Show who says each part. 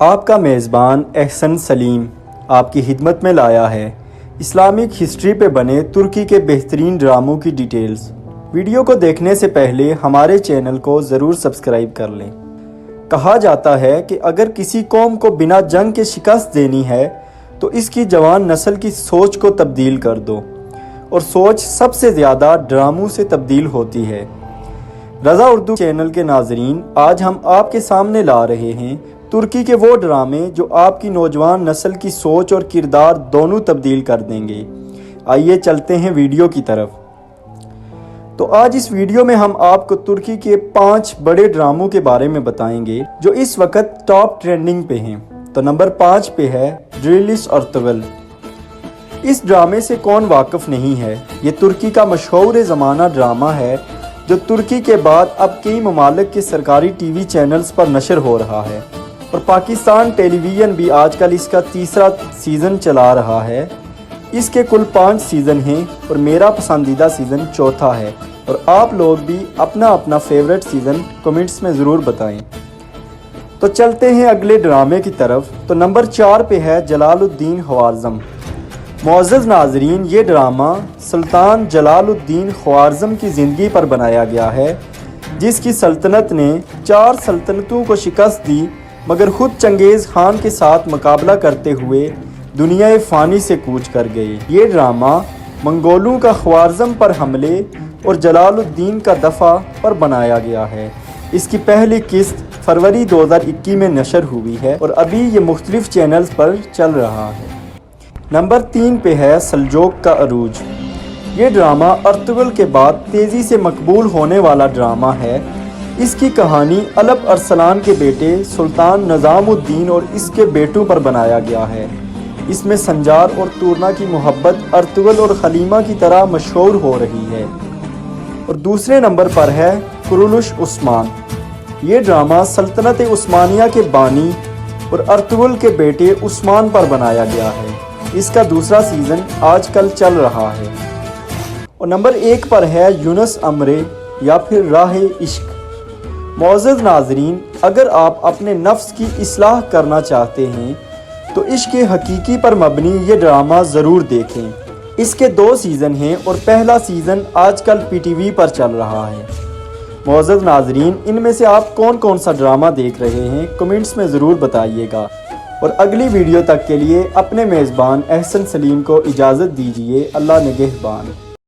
Speaker 1: آپ کا میزبان احسن سلیم آپ کی خدمت میں لایا ہے اسلامک ہسٹری پہ بنے ترکی کے بہترین ڈراموں کی ڈیٹیلز۔ ویڈیو کو دیکھنے سے پہلے ہمارے چینل کو ضرور سبسکرائب کر لیں۔ کہا جاتا ہے کہ اگر کسی قوم کو بنا جنگ کے شکست دینی ہے تو اس کی جوان نسل کی سوچ کو تبدیل کر دو، اور سوچ سب سے زیادہ ڈراموں سے تبدیل ہوتی ہے۔ رضا اردو چینل کے ناظرین، آج ہم آپ کے سامنے لا رہے ہیں ترکی کے وہ ڈرامے جو آپ کی نوجوان نسل کی سوچ اور کردار دونوں تبدیل کر دیں گے۔ آئیے چلتے ہیں ویڈیو کی طرف۔ تو آج اس ویڈیو میں ہم آپ کو ترکی کے 5 بڑے ڈراموں کے بارے میں بتائیں گے جو اس وقت ٹاپ ٹرینڈنگ پہ ہیں۔ تو نمبر 5 پہ ہے ڈریلس ارطغرل۔ اس ڈرامے سے کون واقف نہیں ہے؟ یہ ترکی کا مشہور زمانہ ڈرامہ ہے جو ترکی کے بعد اب کئی ممالک کے سرکاری ٹی وی چینلز پر نشر ہو رہا ہے، اور پاکستان ٹیلی ویژن بھی آج کل اس کا تیسرا سیزن چلا رہا ہے۔ اس کے کل 5 سیزن ہیں اور میرا پسندیدہ سیزن چوتھا ہے، اور آپ لوگ بھی اپنا اپنا فیوریٹ سیزن کمنٹس میں ضرور بتائیں۔ تو چلتے ہیں اگلے ڈرامے کی طرف۔ تو نمبر 4 پہ ہے جلال الدین خوارزم۔ معزز ناظرین، یہ ڈرامہ سلطان جلال الدین خوارزم کی زندگی پر بنایا گیا ہے، جس کی سلطنت نے 4 سلطنتوں کو شکست دی، مگر خود چنگیز خان کے ساتھ مقابلہ کرتے ہوئے دنیا فانی سے کوچ کر گئے۔ یہ ڈرامہ منگولوں کا خوارزم پر حملے اور جلال الدین کا دفاع پر بنایا گیا ہے۔ اس کی پہلی قسط فروری 2021 میں نشر ہوئی ہے اور ابھی یہ مختلف چینلز پر چل رہا ہے۔ نمبر 3 پہ ہے سلجوق کا عروج۔ یہ ڈرامہ ارطغرل کے بعد تیزی سے مقبول ہونے والا ڈرامہ ہے۔ اس کی کہانی الپ ارسلان کے بیٹے سلطان نظام الدین اور اس کے بیٹوں پر بنایا گیا ہے۔ اس میں سنجار اور تورنا کی محبت ارطغرل اور خلیمہ کی طرح مشہور ہو رہی ہے۔ اور دوسرے نمبر پر ہے کرولش عثمان۔ یہ ڈرامہ سلطنت عثمانیہ کے بانی اور ارطغرل کے بیٹے عثمان پر بنایا گیا ہے۔ اس کا دوسرا سیزن آج کل چل رہا ہے۔ اور نمبر 1 پر ہے یونس امرے یا پھر راہ عشق۔ معزز ناظرین، اگر آپ اپنے نفس کی اصلاح کرنا چاہتے ہیں تو عشق حقیقی پر مبنی یہ ڈرامہ ضرور دیکھیں۔ اس کے 2 سیزن ہیں اور پہلا سیزن آج کل پی ٹی وی پر چل رہا ہے۔ معزز ناظرین، ان میں سے آپ کون کون سا ڈرامہ دیکھ رہے ہیں کمنٹس میں ضرور بتائیے گا، اور اگلی ویڈیو تک کے لیے اپنے میزبان احسن سلیم کو اجازت دیجیے۔ اللہ نگہبان۔